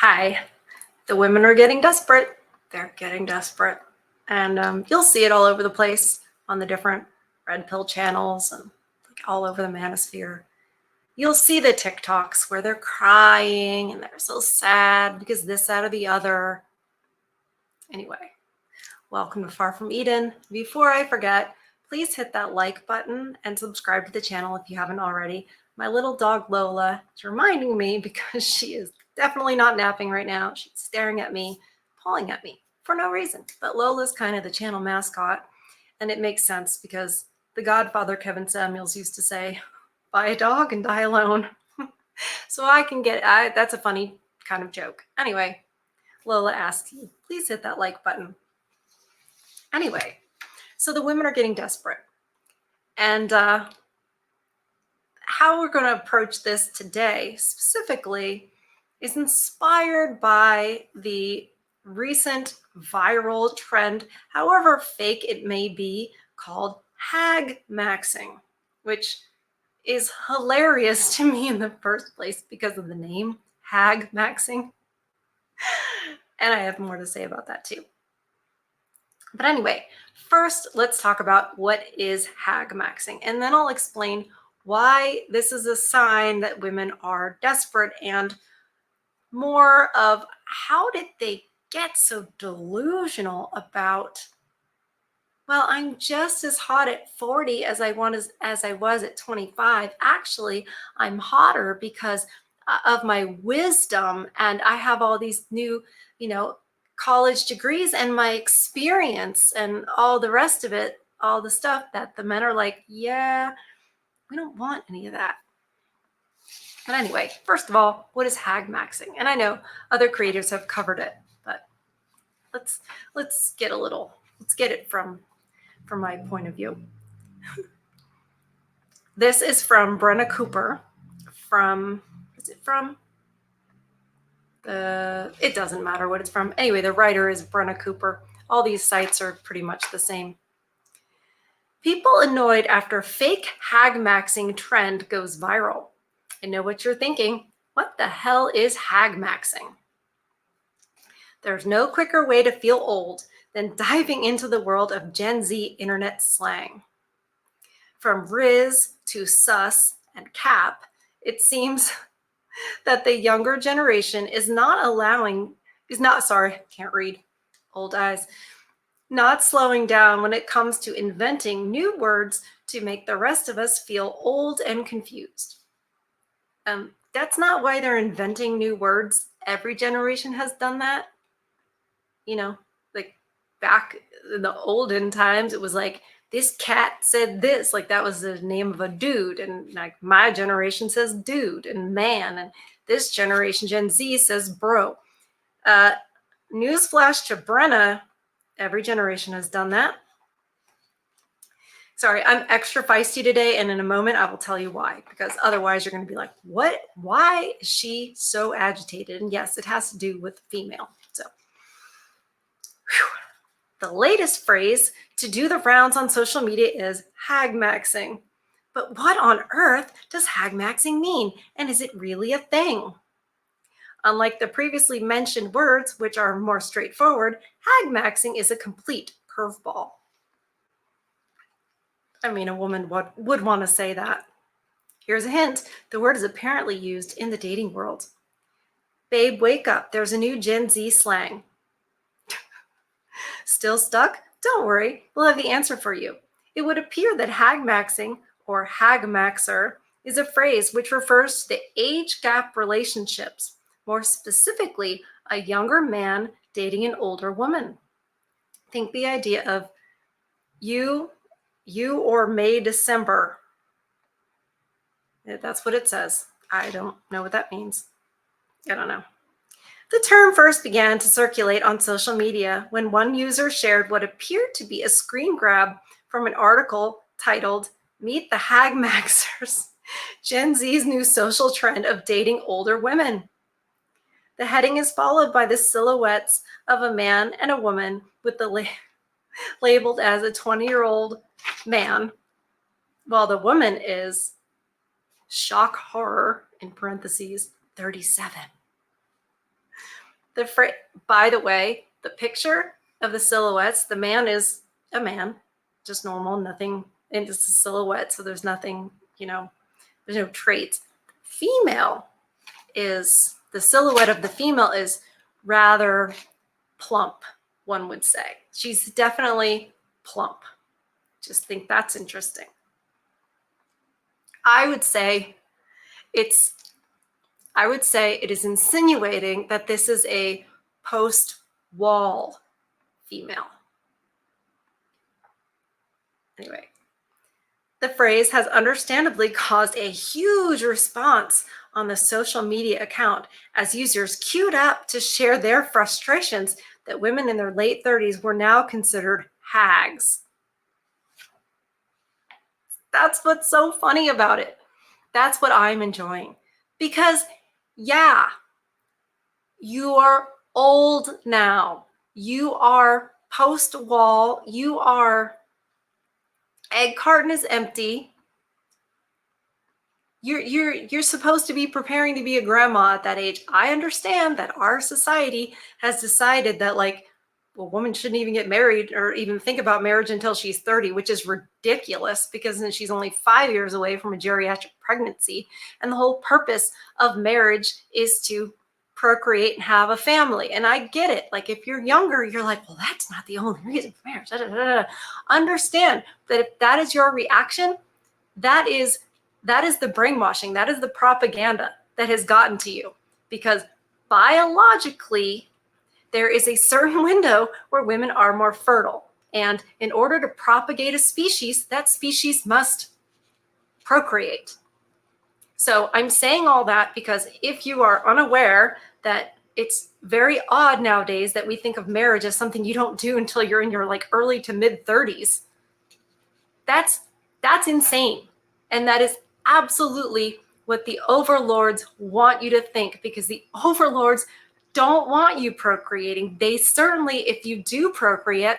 Hi, the women are getting desperate. They're getting desperate. And you'll see it all over the place on the different red pill channels and like all over the manosphere. You'll see the TikToks where they're crying and they're so sad because this, that, or the other. Anyway, welcome to Far From Eden. Before I forget, please hit that like button and subscribe to the channel if you haven't already. My little dog Lola is reminding me because she is definitely not napping right now. She's staring at me, pawing at me for no reason. But Lola's kind of the channel mascot, and it makes sense because the Godfather Kevin Samuels used to say, buy a dog and die alone. So I can get, that's a funny kind of joke. Anyway, Lola asks you, please hit that like button. Anyway, so the women are getting desperate. And how we're going to approach this today specifically is inspired by the recent viral trend, however fake it may be, called Hagmaxxing, which is hilarious to me in the first place because of the name, Hagmaxxing. And I have more to say about that too. But anyway, first let's talk about what is Hagmaxxing, and then I'll explain why this is a sign that women are desperate and more of how did they get so delusional about, well, I'm just as hot at 40 as I was at 25. Actually, I'm hotter because of my wisdom, and I have all these new, college degrees and my experience and all the rest of it, all the stuff that the men are like, yeah, we don't want any of that. But anyway, first of all, what is Hagmaxxing? And I know other creators have covered it, but let's get it from my point of view. This is from Brenna Cooper it doesn't matter what it's from. Anyway, the writer is Brenna Cooper. All these sites are pretty much the same. People annoyed after fake Hagmaxxing trend goes viral. I know what you're thinking. What the hell is Hagmaxxing? There's no quicker way to feel old than diving into the world of Gen Z internet slang. From Riz to sus and cap, it seems that the younger generation is not slowing down when it comes to inventing new words to make the rest of us feel old and confused. That's not why they're inventing new words. Every generation has done that. Like back in the olden times, it was like, this cat said this, like that was the name of a dude. And like my generation says dude and man. And this generation, Gen Z, says bro. Newsflash to Brenna, every generation has done that. Sorry, I'm extra feisty today, and in a moment I will tell you why, because otherwise you're going to be like, what? Why is she so agitated? And yes, it has to do with female. So, the latest phrase to do the rounds on social media is Hagmaxxing. But what on earth does Hagmaxxing mean? And is it really a thing? Unlike the previously mentioned words, which are more straightforward, Hagmaxxing is a complete curveball. I mean, a woman would want to say that. Here's a hint. The word is apparently used in the dating world. Babe, wake up. There's a new Gen Z slang. Still stuck? Don't worry. We'll have the answer for you. It would appear that Hagmaxxing, or Hagmaxer, is a phrase which refers to the age gap relationships, more specifically, a younger man dating an older woman. Think the idea of you or May, December. That's what it says. I don't know what that means. I don't know. The term first began to circulate on social media when one user shared what appeared to be a screen grab from an article titled, Meet the Hagmaxers, Gen Z's new social trend of dating older women. The heading is followed by the silhouettes of a man and a woman with the labeled as a 20-year-old man, while the woman is shock horror, in parentheses, 37. By the way, the picture of the silhouettes, the man is a man, just normal, nothing, and it's a silhouette, so there's nothing, there's no traits. Female is, the silhouette of the female is rather plump, one would say. She's definitely plump. Just think that's interesting. I would say it is insinuating that this is a post-wall female. Anyway, the phrase has understandably caused a huge response on the social media account as users queued up to share their frustrations that women in their late 30s were now considered hags. That's what's so funny about it. That's what I'm enjoying. Because, yeah, you are old now. You are post-wall. You are, egg carton is empty. You're supposed to be preparing to be a grandma at that age. I understand that our society has decided that, like, a woman shouldn't even get married or even think about marriage until she's 30, which is ridiculous because then she's only 5 years away from a geriatric pregnancy. And the whole purpose of marriage is to procreate and have a family. And I get it. Like, if you're younger, you're like, well, that's not the only reason for marriage. Da, da, da, da. Understand that if that is your reaction, that is the brainwashing. That is the propaganda that has gotten to you, because biologically, there is a certain window where women are more fertile. And in order to propagate a species, that species must procreate. So I'm saying all that because if you are unaware that it's very odd nowadays that we think of marriage as something you don't do until you're in your like early to mid 30s, that's insane. And that is absolutely what the overlords want you to think, because the overlords don't want you procreating. They certainly, if you do procreate,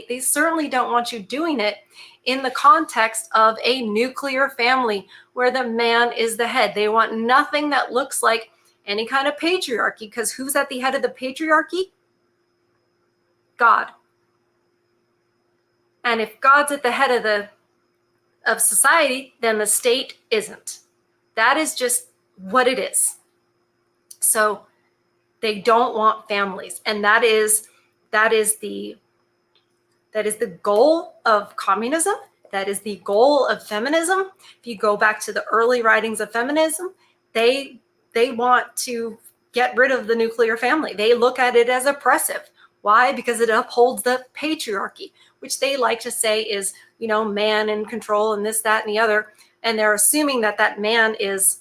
they certainly don't want you doing it in the context of a nuclear family where the man is the head. They want nothing that looks like any kind of patriarchy, because who's at the head of the patriarchy? God. And if God's at the head of society, then the state isn't. That is just what it is. So they don't want families, and that is the goal of communism. That is the goal of feminism. If you go back to the early writings of feminism, they want to get rid of the nuclear family. They look at it as oppressive. Why? Because it upholds the patriarchy, which they like to say is, man in control and this, that, and the other. And they're assuming that that man is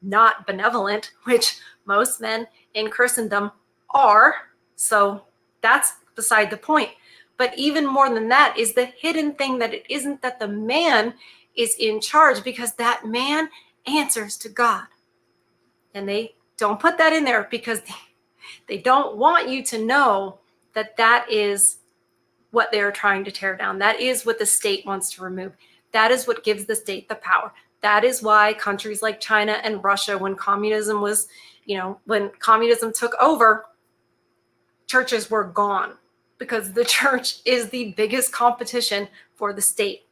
not benevolent, which most men in Christendom are. So that's beside the point. But even more than that is the hidden thing, that it isn't that the man is in charge, because that man answers to God. And they don't put that in there because they don't want you to know that that is what they're trying to tear down. That is what the state wants to remove. That is what gives the state the power. That is why countries like China and Russia, when communism was, when communism took over, churches were gone, because the church is the biggest competition for the state.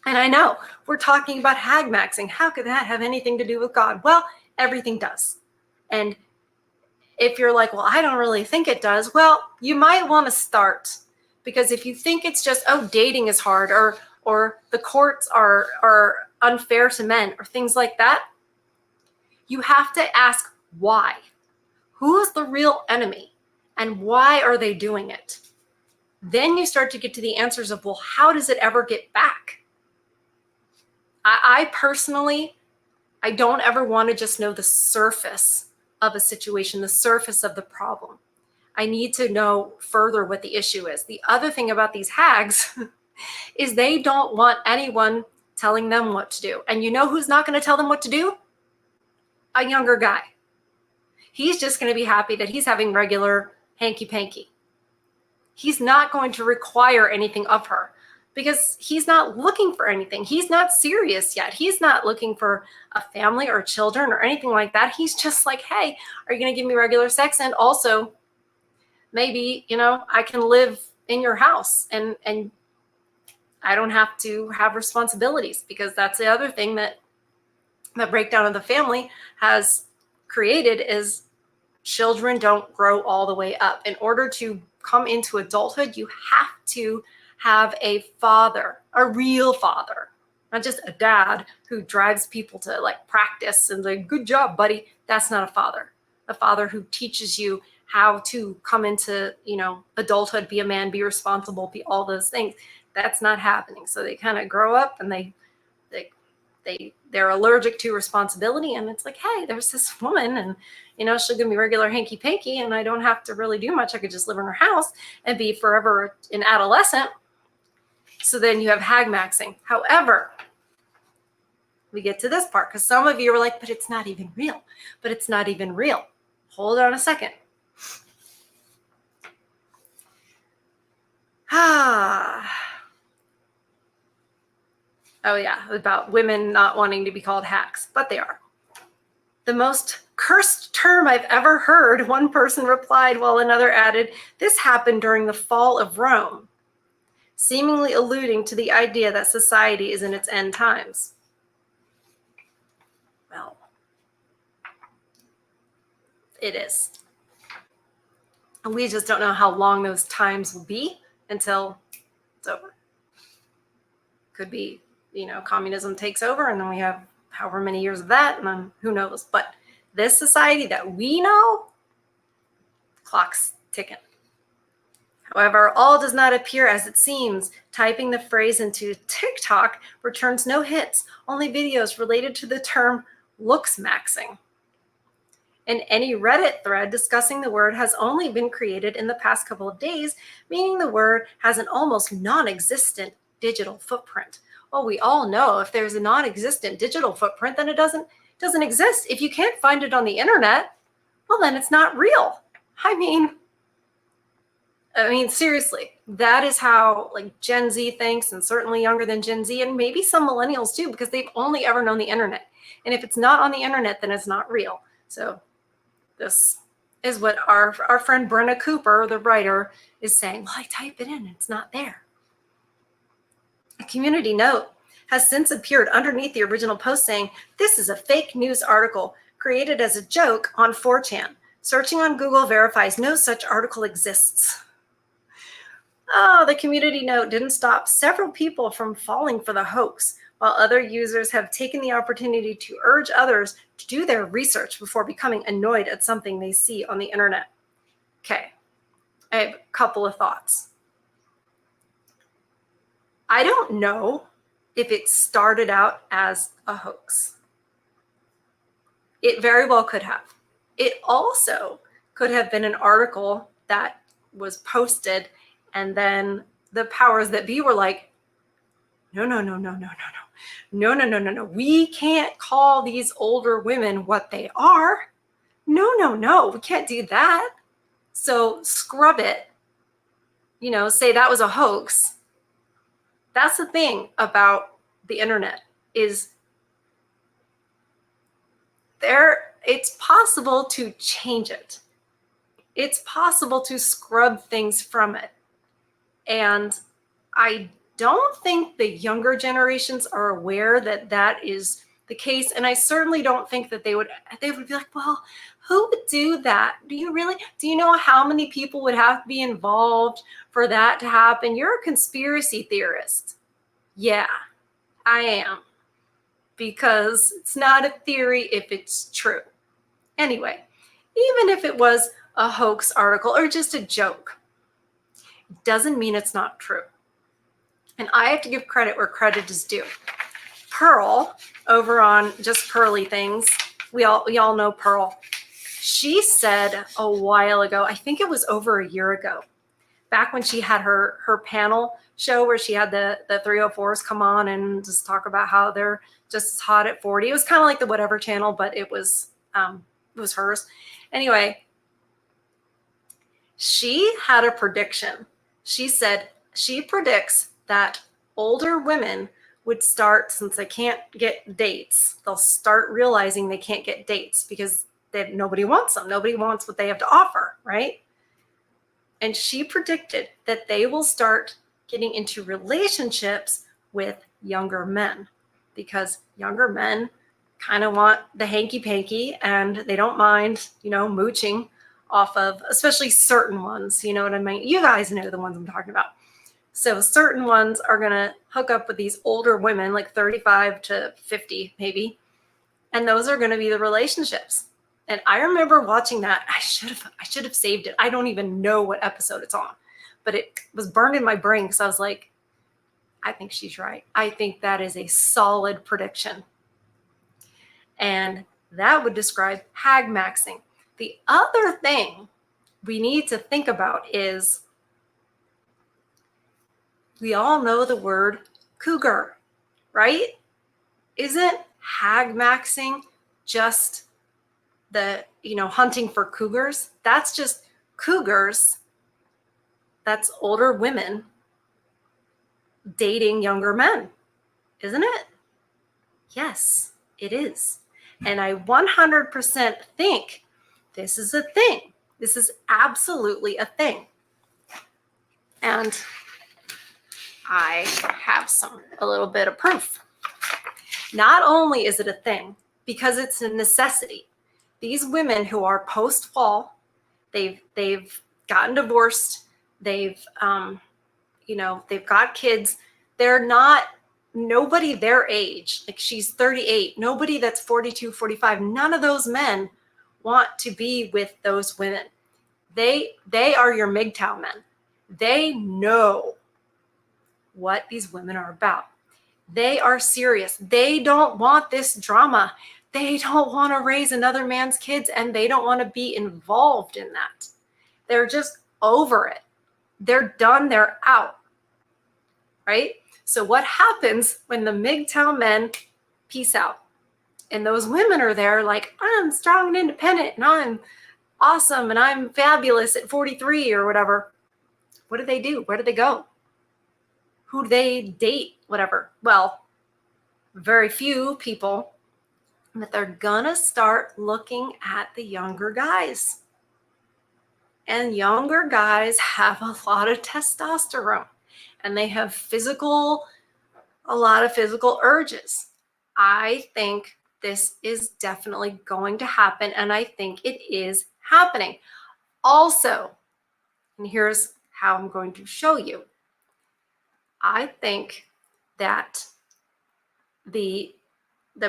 And I know we're talking about Hagmaxxing. How could that have anything to do with God? Well, everything does. And if you're like, well, I don't really think it does, well, you might want to start. Because if you think it's just, oh, dating is hard, or the courts are unfair to men, or things like that, you have to ask why. Who is the real enemy? And why are they doing it? Then you start to get to the answers of, well, how does it ever get back? I personally, I don't ever want to just know the surface of a situation, the surface of the problem. I need to know further what the issue is. The other thing about these hags is they don't want anyone telling them what to do. And you know who's not going to tell them what to do? A younger guy. He's just going to be happy that he's having regular hanky-panky. He's not going to require anything of her. because he's not looking for anything. He's not serious yet. He's not looking for a family or children or anything like that. He's just like, hey, are you going to give me regular sex? And also, maybe, I can live in your house and I don't have to have responsibilities, because that's the other thing that the breakdown of the family has created is children don't grow all the way up. In order to come into adulthood, you have to have a father, a real father, not just a dad who drives people to like practice and like, good job, buddy. That's not a father. A father who teaches you how to come into, adulthood, be a man, be responsible, be all those things. That's not happening. So they kind of grow up and they're allergic to responsibility, and it's like, hey, there's this woman, and she'll give me regular hanky panky, and I don't have to really do much. I could just live in her house and be forever an adolescent. So then you have Hagmaxxing. However, we get to this part because some of you are like, but it's not even real. But it's not even real. Hold on a second. Oh yeah, about women not wanting to be called hags, but they are. The most cursed term I've ever heard, one person replied, while another added, this happened during the fall of Rome, seemingly alluding to the idea that society is in its end times. Well, it is. And we just don't know how long those times will be until it's over. Could be, communism takes over and then we have however many years of that, and then who knows. But this society that we know, clock's ticking. However, all does not appear as it seems. Typing the phrase into TikTok returns no hits, only videos related to the term looksmaxxing. And any Reddit thread discussing the word has only been created in the past couple of days, meaning the word has an almost non-existent digital footprint. Well, we all know if there's a non-existent digital footprint, then it doesn't exist. If you can't find it on the internet, well, then it's not real. I mean, seriously, that is how like Gen Z thinks, and certainly younger than Gen Z, and maybe some millennials too, because they've only ever known the internet. And if it's not on the internet, then it's not real. So this is what our friend Brenna Cooper, the writer, is saying. Well, I type it in, it's not there. A community note has since appeared underneath the original post saying, this is a fake news article created as a joke on 4chan. Searching on Google verifies no such article exists. Oh, the community note didn't stop several people from falling for the hoax, while other users have taken the opportunity to urge others to do their research before becoming annoyed at something they see on the internet. Okay, I have a couple of thoughts. I don't know if it started out as a hoax. It very well could have. It also could have been an article that was posted, and then the powers that be were like, no. We can't call these older women what they are. No, we can't do that. So scrub it. Say that was a hoax. That's the thing about the internet is it's possible to change it. It's possible to scrub things from it. And I don't think the younger generations are aware that that is the case. And I certainly don't think that they would be like, well, who would do that? Do you know how many people would have to be involved for that to happen? You're a conspiracy theorist. Yeah, I am. Because it's not a theory if it's true. Anyway, even if it was a hoax article or just a joke, it doesn't mean it's not true. And I have to give credit where credit is due. Pearl, over on Just Pearly Things, we all know Pearl. She said a while ago, I think it was over a year ago, back when she had her panel show where she had the 304s come on and just talk about how they're just as hot at 40. It was kind of like the Whatever Channel, but it was hers. Anyway, she had a prediction. She said she predicts that older women would start, since they can't get dates, they'll start realizing they can't get dates because nobody wants them. Nobody wants what they have to offer, right? And she predicted that they will start getting into relationships with younger men because younger men kind of want the hanky-panky and they don't mind, mooching off of, especially certain ones, you know what I mean? You guys know the ones I'm talking about. So certain ones are going to hook up with these older women, like 35 to 50 maybe, and those are going to be the relationships. And I remember watching that. I should have saved it. I don't even know what episode it's on, but it was burned in my brain because I was like, I think she's right. I think that is a solid prediction. And that would describe Hagmaxxing. The other thing we need to think about is, we all know the word cougar, right? Isn't Hagmaxxing just the, hunting for cougars? That's just cougars. That's older women dating younger men, isn't it? Yes, it is. And I 100% think this is a thing. This is absolutely a thing. And I have a little bit of proof. Not only is it a thing, because it's a necessity. These women who are post-fall, they've gotten divorced, they've got kids. They're not, nobody their age, like she's 38, nobody that's 42, 45, none of those men want to be with those women. They are your MGTOW men. They know what these women are about. They are serious. They don't want this drama. They don't want to raise another man's kids, and they don't want to be involved in that. They're just over it. They're done. They're out. Right? So what happens when the MGTOW men peace out? And those women are there like, I'm strong and independent, and I'm awesome, and I'm fabulous at 43 or whatever. What do they do? Where do they go? Who do they date? Whatever. Well, very few people, but they're gonna start looking at the younger guys. And younger guys have a lot of testosterone, and they have a lot of physical urges. I think this is definitely going to happen, and I think it is happening. Also, and here's how I'm going to show you. I think that the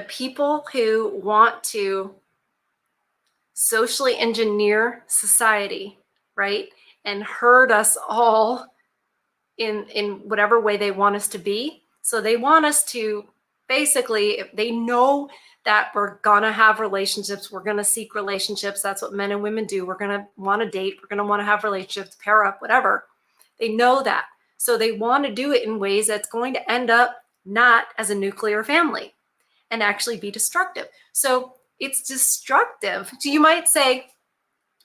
people who want to socially engineer society, right, and herd us all in whatever way they want us to be. So they want us to basically, if they know that we're gonna have relationships, we're gonna seek relationships. That's what men and women do. We're gonna want to date. We're gonna want to have relationships, pair up, whatever. They know that. So they want to do it in ways that's going to end up not as a nuclear family and actually be destructive. So it's destructive. So you might say,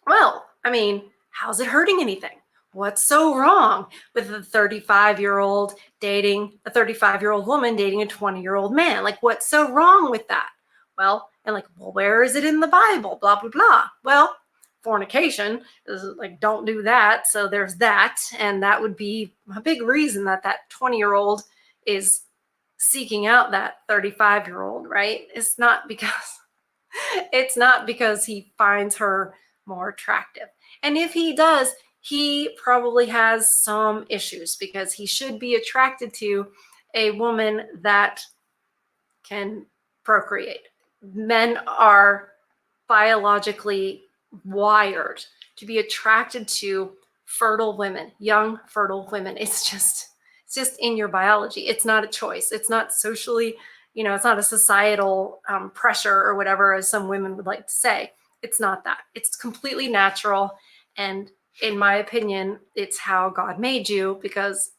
well, I mean, how's it hurting anything? What's so wrong with a 35-year-old dating a 35-year-old woman dating a 20-year-old man? Like, what's so wrong with that? Well, and like, well, where is it in the Bible? Blah, blah, blah. Well, fornication is like, don't do that. So there's that. And that would be a big reason that 20-year-old is seeking out that 35-year-old, right? It's not because he finds her more attractive. And if he does, he probably has some issues, because he should be attracted to a woman that can procreate. Men are biologically wired to be attracted to fertile women, young fertile women. It's just in your biology. It's not a choice. It's not socially, it's not a societal pressure or whatever, as some women would like to say. It's not that. It's completely natural. And in my opinion, it's how God made you, because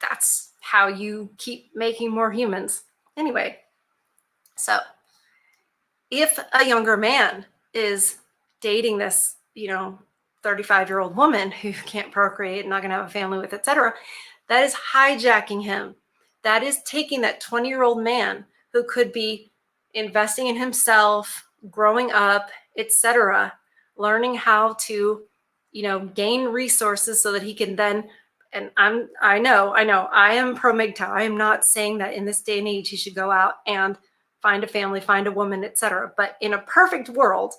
that's how you keep making more humans. Anyway, so if a younger man is dating this, 35-year-old woman who can't procreate, not going to have a family with, etc., That is hijacking him. That is taking that 20-year-old man who could be investing in himself, growing up, etc., learning how to, gain resources so that he can then, and I know, I am pro MGTOW. I am not saying that in this day and age he should go out and find a family, find a woman, etc. But in a perfect world,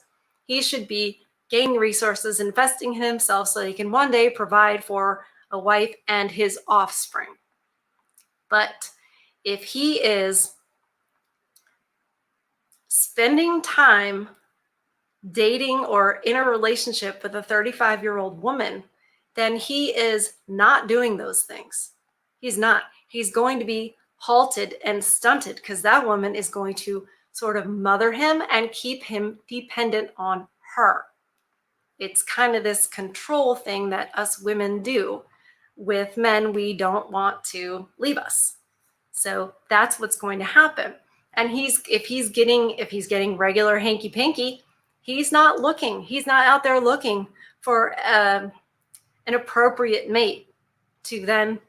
he should be gaining resources, investing in himself so he can one day provide for a wife and his offspring. But if he is spending time dating or in a relationship with a 35-year-old woman, then he is not doing those things. He's not. He's going to be halted and stunted because that woman is going to sort of mother him and keep him dependent on her. It's kind of this control thing that us women do with men we don't want to leave us. So that's what's going to happen. And if he's getting regular hanky panky, he's not out there looking for an appropriate mate to then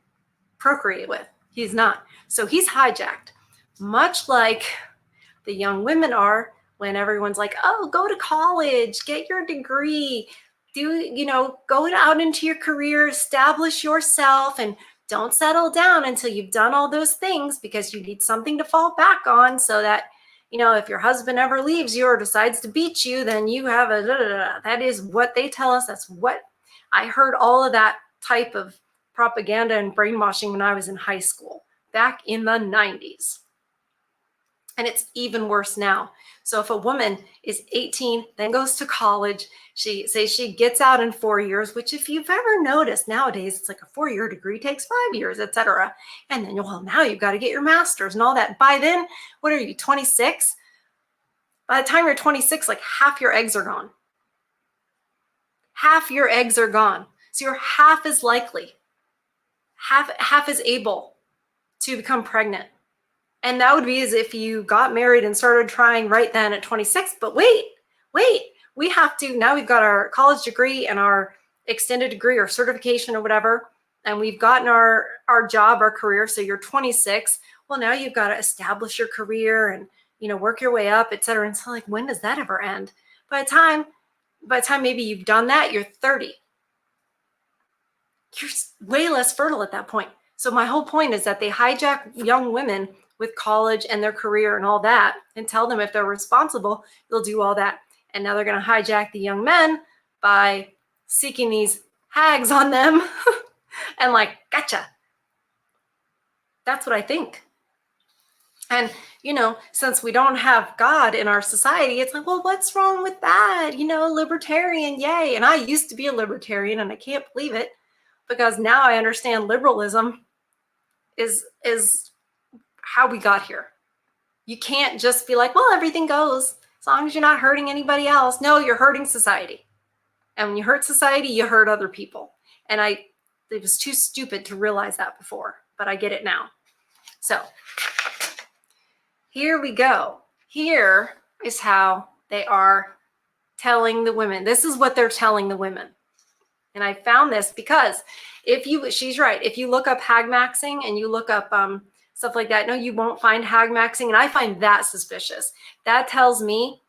procreate with. He's not. So he's hijacked, much like the young women are when everyone's like, oh, go to college, get your degree, go out into your career, establish yourself, and don't settle down until you've done all those things, because you need something to fall back on so that, if your husband ever leaves you or decides to beat you, then you have a That is what they tell us. That's what I heard, all of that type of propaganda and brainwashing when I was in high school back in the 90s. And it's even worse now. So if a woman is 18, then goes to college, she gets out in 4 years, which if you've ever noticed nowadays, it's like a 4-year degree takes 5 years, etc. And then, now you've got to get your master's and all that. By then, what are you, 26? By the time you're 26, like half your eggs are gone. Half your eggs are gone. So you're half as likely, half as able to become pregnant. And that would be as if you got married and started trying right then at 26. But wait, we have to, now we've got our college degree and our extended degree or certification or whatever, and we've gotten our job, our career. So you're 26. Well, now you've got to establish your career and, work your way up, et cetera. And so like, when does that ever end? By the time maybe you've done that, you're 30. You're way less fertile at that point. So my whole point is that they hijack young women with college and their career and all that, and tell them if they're responsible, they'll do all that. And now they're going to hijack the young men by seeking these hags on them and like, gotcha. That's what I think. And, since we don't have God in our society, it's like, well, what's wrong with that? Libertarian, yay. And I used to be a libertarian, and I can't believe it, because now I understand liberalism is how we got here. You can't just be like, well, everything goes as long as you're not hurting anybody else. No, you're hurting society. And when you hurt society, you hurt other people. And it was too stupid to realize that before, but I get it now. So here we go. Here is how they are telling the women. This is what they're telling the women. And I found this because she's right. If you look up Hagmaxxing and you look up stuff like that, no, you won't find Hagmaxxing. And I find that suspicious. That tells me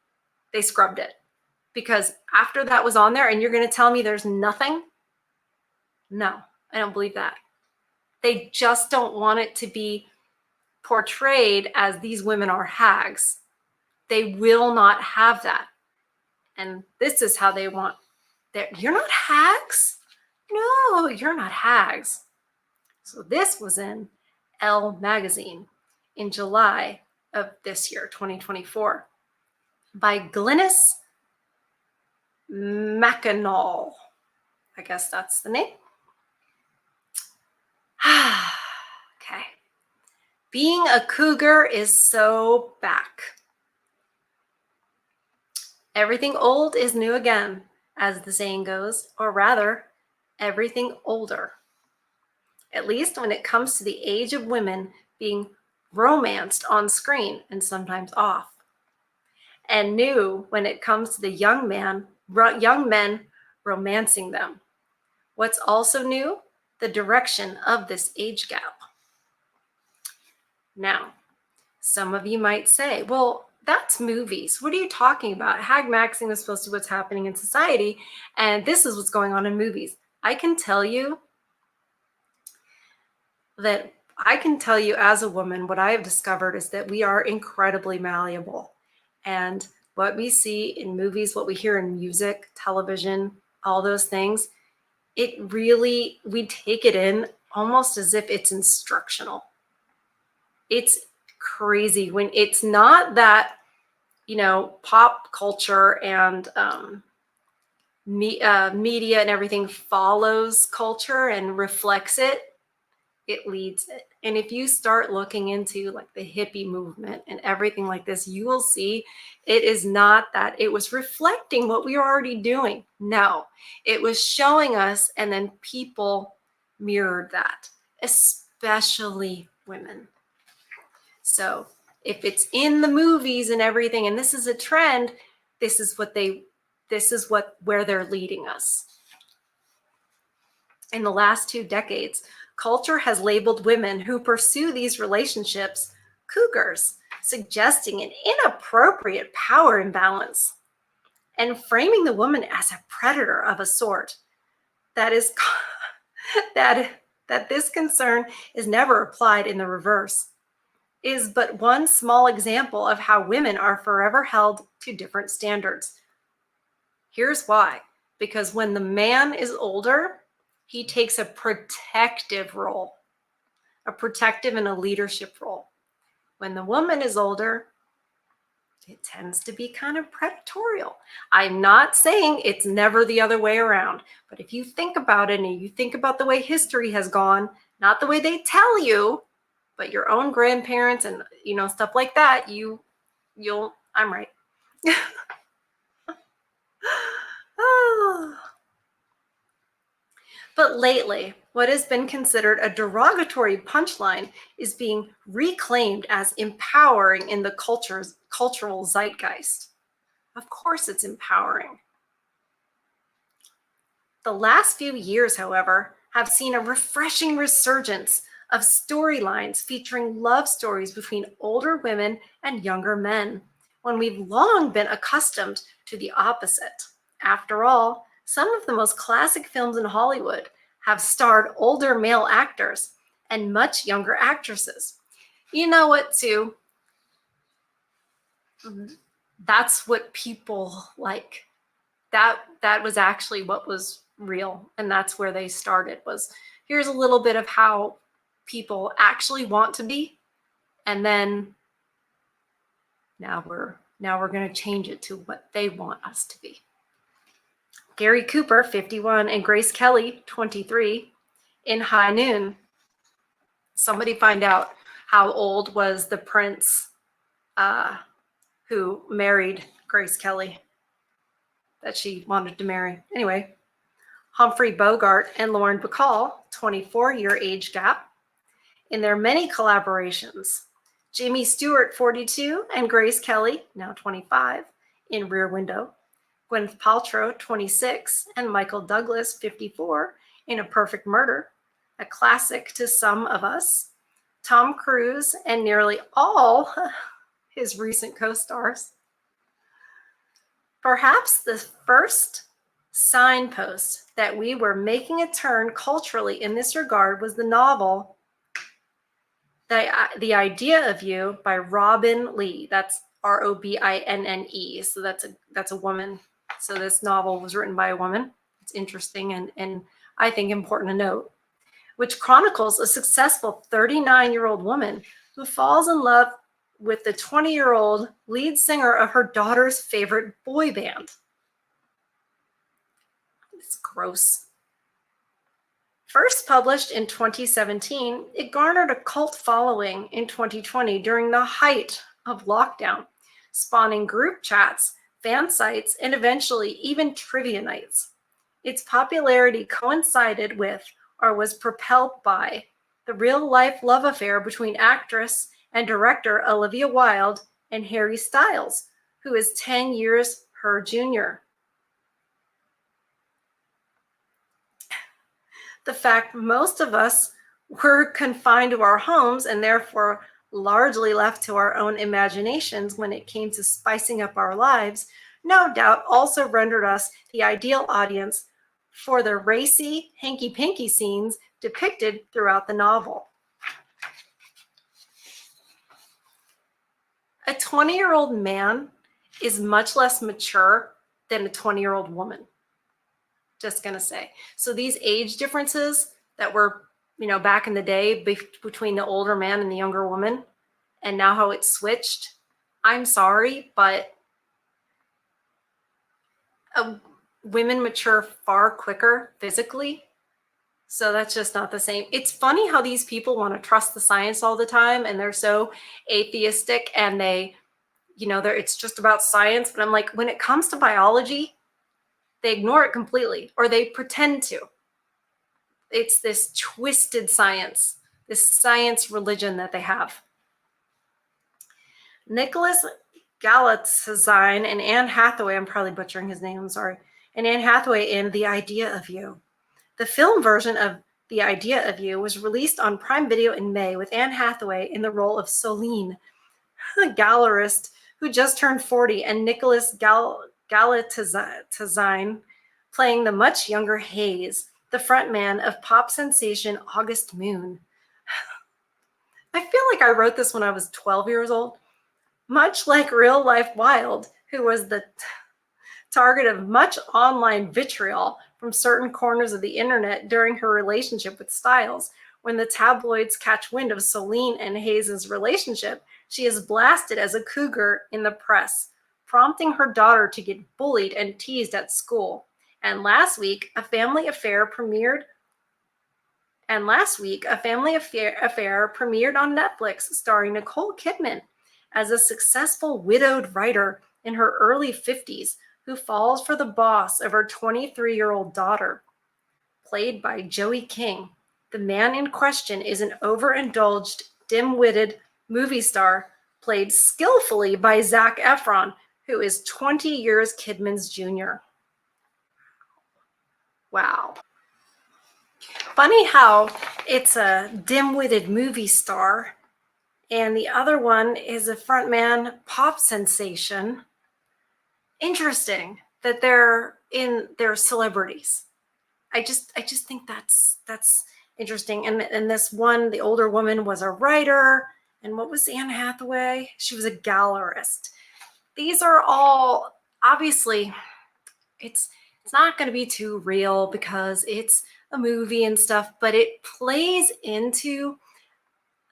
they scrubbed it, because after that was on there, and you're going to tell me there's nothing? No, I don't believe that. They just don't want it to be portrayed as these women are hags. They will not have that. And this is how they want. You're not hags? No, you're not hags. So this was in Elle magazine in July of this year, 2024, by Glynis Mackinac. I guess that's the name. Okay. Being a cougar is so back. Everything old is new again, as the saying goes, or rather, everything older. At least when it comes to the age of women being romanced on screen and sometimes off. And new when it comes to the young men romancing them. What's also new the direction of this age gap. Now, some of you might say, well, that's movies. What are you talking about? Hagmaxxing is supposed to be what's happening in society, and this is what's going on in movies. I can tell you as a woman, what I have discovered is that we are incredibly malleable. And what we see in movies, what we hear in music, television, all those things, we take it in almost as if it's instructional. It's crazy when it's not that, pop culture and media and everything follows culture and reflects it. It leads it. And if you start looking into like the hippie movement and everything like this, you will see it is not that it was reflecting what we were already doing. No, it was showing us, and then people mirrored that, especially women. So if it's in the movies and everything, and this is a trend, where they're leading us. In the last 2 decades, culture has labeled women who pursue these relationships cougars, suggesting an inappropriate power imbalance and framing the woman as a predator of a sort. That this concern is never applied in the reverse is but one small example of how women are forever held to different standards. Here's why. Because when the man is older, he takes a protective role, a protective and a leadership role. When the woman is older, it tends to be kind of predatorial. I'm not saying it's never the other way around, but if you think about it and you think about the way history has gone, not the way they tell you, but your own grandparents and stuff like that, I'm right. But lately, what has been considered a derogatory punchline is being reclaimed as empowering in the cultural zeitgeist. Of course it's empowering. The last few years, however, have seen a refreshing resurgence of storylines featuring love stories between older women and younger men, when we've long been accustomed to the opposite. After all, some of the most classic films in Hollywood have starred older male actors and much younger actresses. You know what, too? That's what people like. That was actually what was real, and that's where they started. Was here's a little bit of how people actually want to be, and then now we're going to change it to what they want us to be. Gary Cooper, 51, and Grace Kelly, 23, in High Noon. Somebody find out how old was the prince who married Grace Kelly that she wanted to marry. Anyway, Humphrey Bogart and Lauren Bacall, 24-year age gap. In their many collaborations, Jimmy Stewart, 42, and Grace Kelly, now 25, in Rear Window. Gwyneth Paltrow, 26, and Michael Douglas, 54, in A Perfect Murder, a classic to some of us. Tom Cruise and nearly all his recent co-stars. Perhaps the first signpost that we were making a turn culturally in this regard was the novel The Idea of You by Robin Lee. That's Robinne. So that's a woman. So this novel was written by a woman. It's interesting and I think important to note, which chronicles a successful 39-year-old woman who falls in love with the 20-year-old lead singer of her daughter's favorite boy band. It's gross. First published in 2017, it garnered a cult following in 2020 during the height of lockdown, spawning group chats, fan sites, and eventually even trivia nights. Its popularity coincided with, or was propelled by, the real-life love affair between actress and director Olivia Wilde and Harry Styles, who is 10 years her junior. the fact most of us were confined to our homes and therefore largely left to our own imaginations when it came to spicing up our lives, no doubt also rendered us the ideal audience for the racy, hanky-panky scenes depicted throughout the novel. A 20-year-old man is much less mature than a 20-year-old woman. Just gonna say. So these age differences that were, back in the day between the older man and the younger woman, and now how it's switched, I'm sorry, but women mature far quicker physically. So that's just not the same. It's funny how these people want to trust the science all the time, and they're so atheistic, and it's just about science. But I'm like, when it comes to biology, they ignore it completely, or they pretend to. It's this twisted science, this science religion that they have. Nicholas Galitzine and Anne Hathaway, I'm probably butchering his name, I'm sorry, and Anne Hathaway in The Idea of You. The film version of The Idea of You was released on Prime Video in May with Anne Hathaway in the role of Soline, a gallerist who just turned 40, and Nicholas Galitzine playing the much younger Hayes, the frontman of pop sensation August Moon. I feel like I wrote this when I was 12 years old. Much like real life Wild, who was the target of much online vitriol from certain corners of the internet during her relationship with Styles. When the tabloids catch wind of Soline and Hayes' relationship, she is blasted as a cougar in the press, prompting her daughter to get bullied and teased at school. And last week, a family affair premiered on Netflix, starring Nicole Kidman as a successful widowed writer in her early 50s who falls for the boss of her 23-year-old daughter. Played by Joey King, the man in question is an overindulged, dim-witted movie star played skillfully by Zac Efron, who is 20 years Kidman's junior. Wow. Funny how it's a dim-witted movie star and the other one is a frontman pop sensation. Interesting that they're celebrities. I just think that's interesting. And this one, the older woman, was a writer. And what was Anne Hathaway? She was a gallerist. These are all, obviously, it's not going to be too real because it's a movie and stuff, but it plays into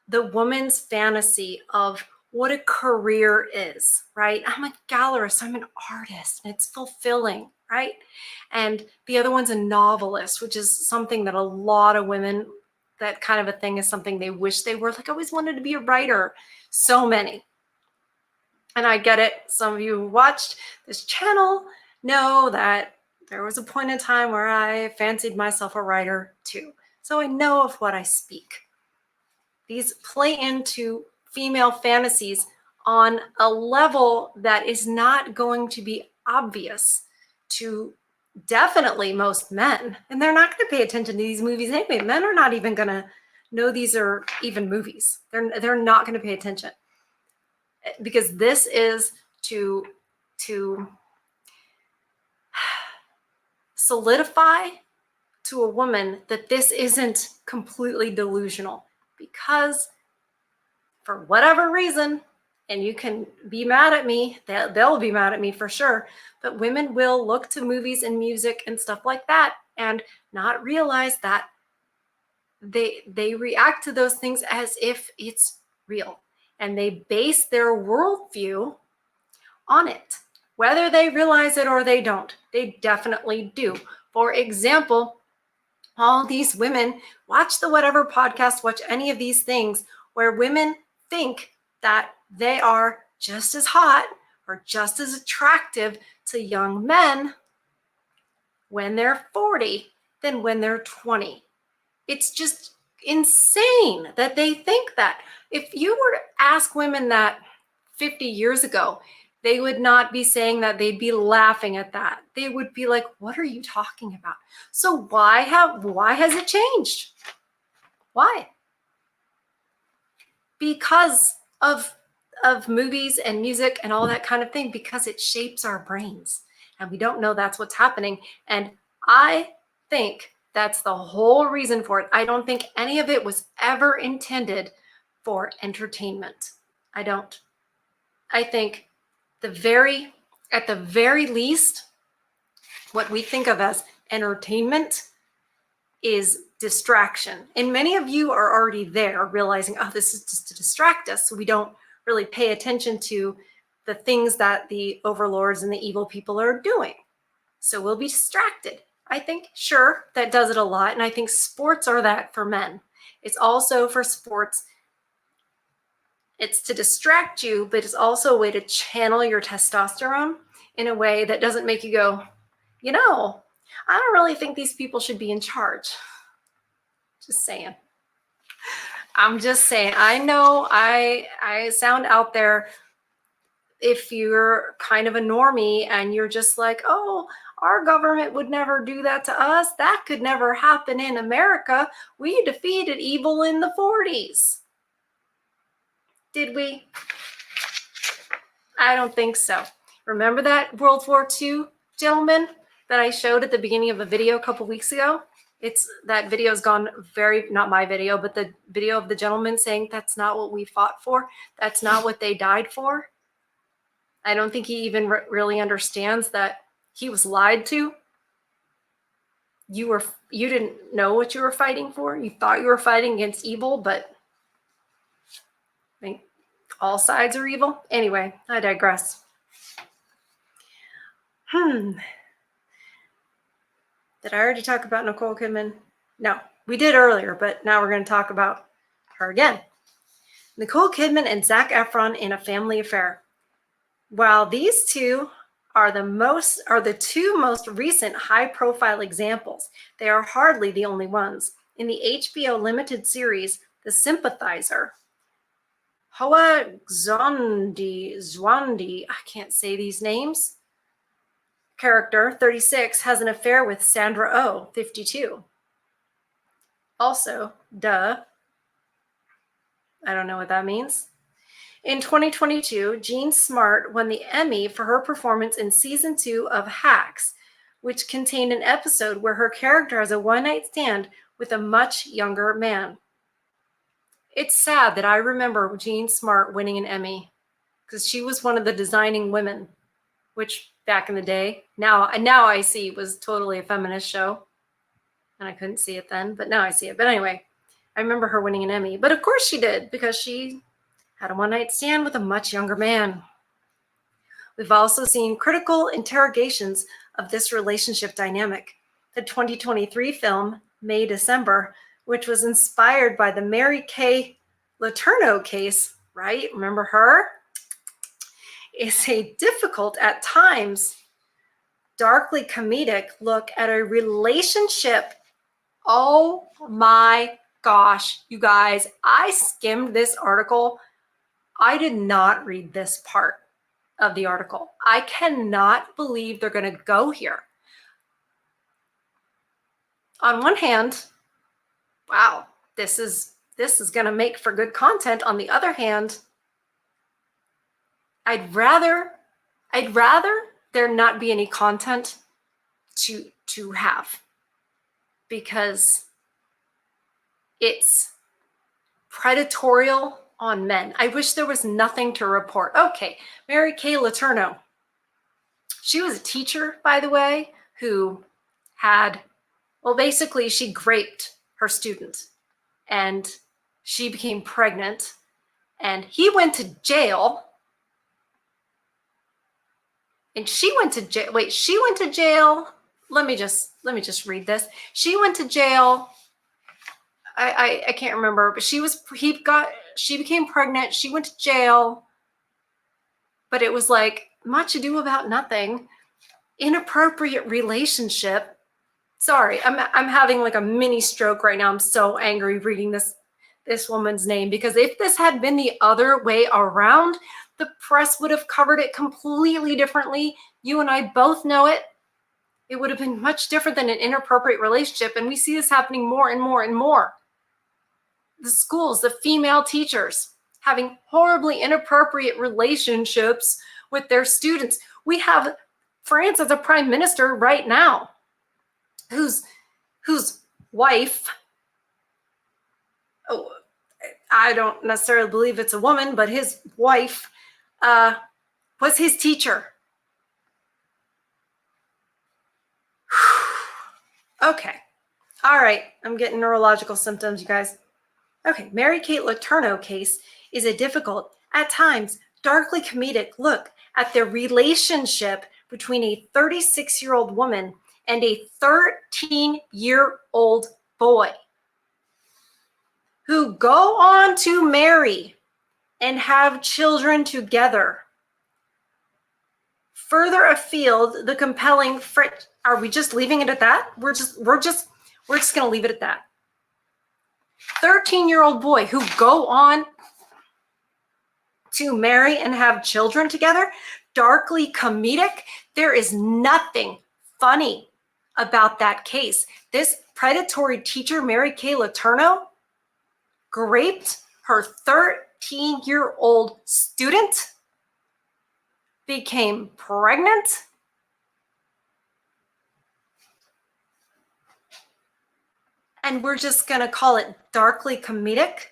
the woman's fantasy of what a career is, right? I'm a gallerist, I'm an artist, and it's fulfilling, right? And the other one's a novelist, which is something that a lot of women, that kind of a thing is something they wish they were. Like, I always wanted to be a writer. So many. And I get it. Some of you who watched this channel know that there was a point in time where I fancied myself a writer too. So I know of what I speak. These play into female fantasies on a level that is not going to be obvious to definitely most men. And they're not going to pay attention to these movies anyway. Men are not even going to know these are even movies. They're not going to pay attention. Because this is to solidify to a woman that this isn't completely delusional. Because for whatever reason, and you can be mad at me, they'll be mad at me for sure, but women will look to movies and music and stuff like that and not realize that they react to those things as if it's real. And they base their worldview on it, whether they realize it or they don't. They definitely do. For example, all these women watch the whatever podcast, watch any of these things where women think that they are just as hot or just as attractive to young men when they're 40 than when they're 20. It's just insane that they think that. If you were to ask women that 50 years ago, They would not be saying that. They'd be laughing at that. They would be like, what are you talking about? So why has it changed? Why? Because of movies and music and all that kind of thing, because it shapes our brains. And we don't know that's what's happening. And I think that's the whole reason for it. I don't think any of it was ever intended for entertainment. I don't. I think at the very least, what we think of as entertainment is distraction. And many of you are already there realizing, oh, this is just to distract us. So we don't really pay attention to the things that the overlords and the evil people are doing. So we'll be distracted. I think, sure, that does it a lot. And I think sports are that for men. It's also for sports. It's to distract you, but it's also a way to channel your testosterone in a way that doesn't make you go, you know, I don't really think these people should be in charge. Just saying. I'm just saying. I know I sound out there if you're kind of a normie and you're just like, oh, our government would never do that to us. That could never happen in America. We defeated evil in the 40s. Did we? I don't think so. Remember that World War II gentleman that I showed at the beginning of a video a couple weeks ago? That video's gone not my video, but the video of the gentleman saying that's not what we fought for. That's not what they died for. I don't think he even really understands that he was lied to. You didn't know what you were fighting for. You thought you were fighting against evil, but I think all sides are evil. Anyway, I digress. Did I already talk about Nicole Kidman? No, we did earlier, but now we're going to talk about her again. Nicole Kidman and Zac Efron in a family affair. While these two are the two most recent high-profile examples, they are hardly the only ones. In the HBO limited series, The Sympathizer, Zwandi, I can't say these names, character, 36, has an affair with Sandra Oh, 52. Also, I don't know what that means. In 2022, Jean Smart won the Emmy for her performance in season 2 of Hacks, which contained an episode where her character has a one-night stand with a much younger man. It's sad that I remember Jean Smart winning an Emmy because she was one of the designing women, which back in the day, now I see was totally a feminist show. And I couldn't see it then, but now I see it. But anyway, I remember her winning an Emmy. But of course she did, because she had a one-night stand with a much younger man. We've also seen critical interrogations of this relationship dynamic. The 2023 film, May December, which was inspired by the Mary Kay Letourneau case, right? Remember her? Is a difficult, at times, darkly comedic look at a relationship. Oh my gosh, you guys, I skimmed this article. I did not read this part of the article. I cannot believe they're going to go here. On one hand, wow, this is going to make for good content. On the other hand, I'd rather there not be any content to have, because it's predatorial on men. I wish there was nothing to report. Okay, Mary Kay Letourneau. She was a teacher, by the way, who had, well, basically she raped her student and she became pregnant and he went to jail. And she went to jail. Wait, she went to jail. Let me just read this. She went to jail. I can't remember, but she became pregnant. She went to jail. But it was like much ado about nothing. Inappropriate relationship. Sorry, I'm having like a mini stroke right now. I'm so angry reading this woman's name, because if this had been the other way around, The press would have covered it completely differently. You and I both know it. It would have been much different than an inappropriate relationship. And we see this happening more and more and more. The schools, the female teachers having horribly inappropriate relationships with their students. We have France as a prime minister right now whose wife, oh, I don't necessarily believe it's a woman, but his wife was his teacher. Okay. All right. I'm getting neurological symptoms, you guys. Okay. Mary-Kate Letourneau case is a difficult, at times, darkly comedic look at the relationship between a 36-year-old woman and a 13-year-old boy who go on to marry and have children together. Further afield, the compelling are we just leaving it at that? We're just going to leave it at that. 13-year-old boy who go on to marry and have children together, darkly comedic. There is nothing funny about that case. This predatory teacher, Mary-Kate Letourneau, raped her 13-year-old student, became pregnant, and we're just going to call it darkly comedic.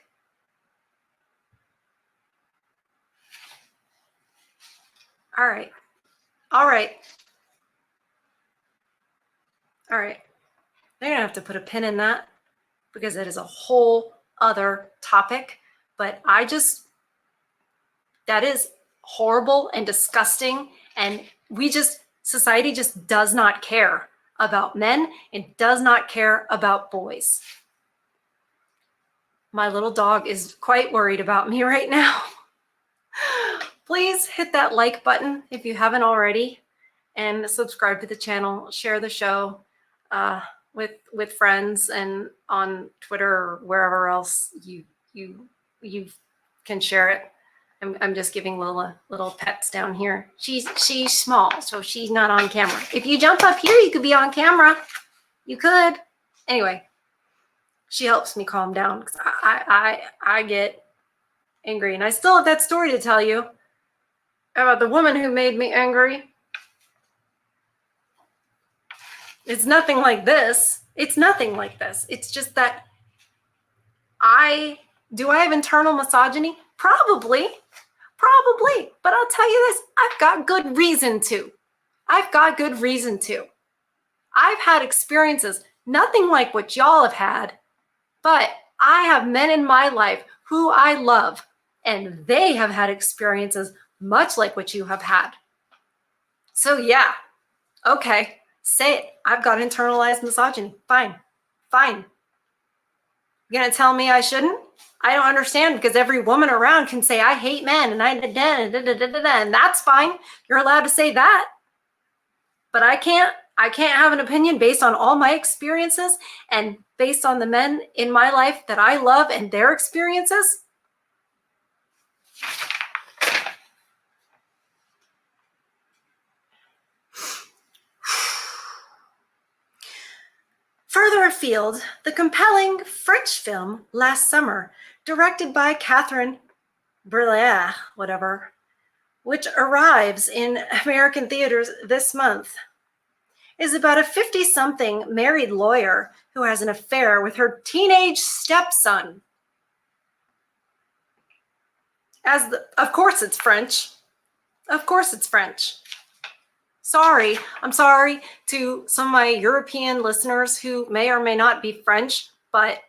All right. All right. All right. They're going to have to put a pin in that because that is a whole other topic. But that is horrible and disgusting. And society just does not care about men and does not care about boys. My little dog is quite worried about me right now. Please hit that like button if you haven't already, and subscribe to the channel. Share the show with friends and on Twitter or wherever else you can share it. I'm just giving Lola little pets down here. She's small, so she's not on camera. If you jump up here, you could be on camera. You could. Anyway, she helps me calm down because I get angry, and I still have that story to tell you about the woman who made me angry. It's nothing like this. It's nothing like this. It's just that do I have internal misogyny? Probably. But I'll tell you this, I've got good reason to. I've had experiences, nothing like what y'all have had, but I have men in my life who I love, and they have had experiences much like what you have had. So yeah, okay, say it. I've got internalized misogyny. Fine. You're gonna tell me I shouldn't? I don't understand, because every woman around can say I hate men and and that's fine. You're allowed to say that, but I can't have an opinion based on all my experiences and based on the men in my life that I love and their experiences. Further afield, the compelling French film Last Summer, directed by Catherine Breillat, which arrives in American theaters this month, is about a 50-something married lawyer who has an affair with her teenage stepson. Of course it's French. I'm sorry to some of my European listeners who may or may not be French, but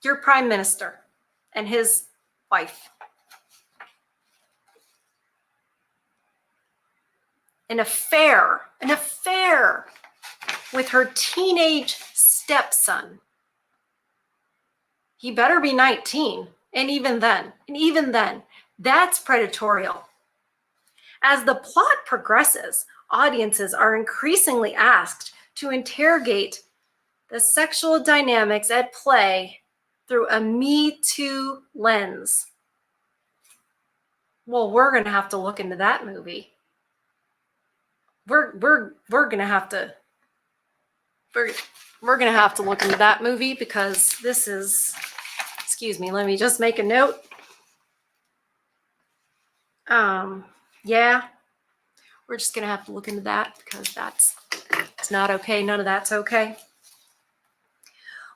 your prime minister and his wife. An affair with her teenage stepson. He better be 19. And even then, that's predatorial. As the plot progresses, audiences are increasingly asked to interrogate the sexual dynamics at play through a Me Too lens. Well, we're going to have to look into that movie. We're going to have to we're going to have to look into that movie, because this is, excuse me, let me just make a note. Yeah, we're just going to have to look into that, because it's not okay. None of that's okay.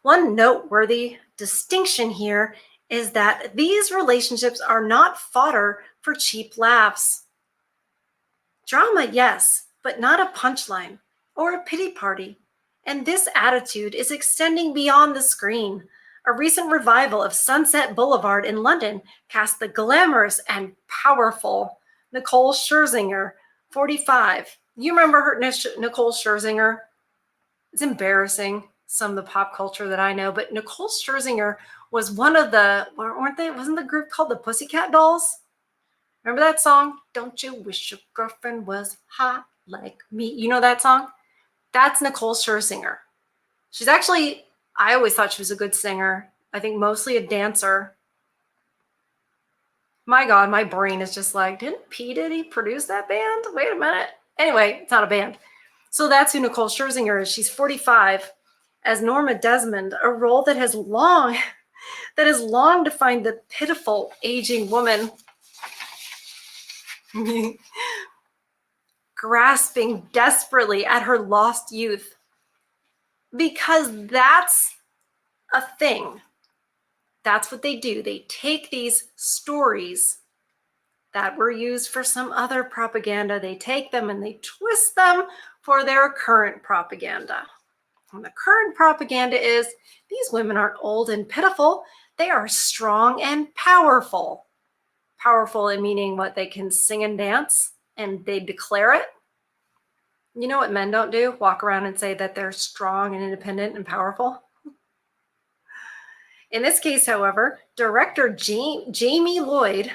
One noteworthy distinction here is that these relationships are not fodder for cheap laughs. Drama, yes, but not a punchline or a pity party. And this attitude is extending beyond the screen. A recent revival of Sunset Boulevard in London cast the glamorous and powerful Nicole Scherzinger, 45. You remember her, Nicole Scherzinger? It's embarrassing, some of the pop culture that I know, but Nicole Scherzinger was one of the, wasn't the group called the Pussycat Dolls? Remember that song? Don't you wish your girlfriend was hot like me? You know that song? That's Nicole Scherzinger. She's actually, I always thought she was a good singer. I think mostly a dancer. My God, my brain is just like, didn't P. Diddy produce that band? Wait a minute. Anyway, it's not a band. So that's who Nicole Scherzinger is. She's 45 as Norma Desmond, a role that has long defined the pitiful aging woman grasping desperately at her lost youth. Because that's a thing. That's what they do. They take these stories that were used for some other propaganda, they take them and they twist them for their current propaganda. And the current propaganda is these women aren't old and pitiful, they are strong and powerful. Powerful in meaning what, they can sing and dance and they declare it. You know what men don't do? Walk around and say that they're strong and independent and powerful. In this case, however, director Jamie Lloyd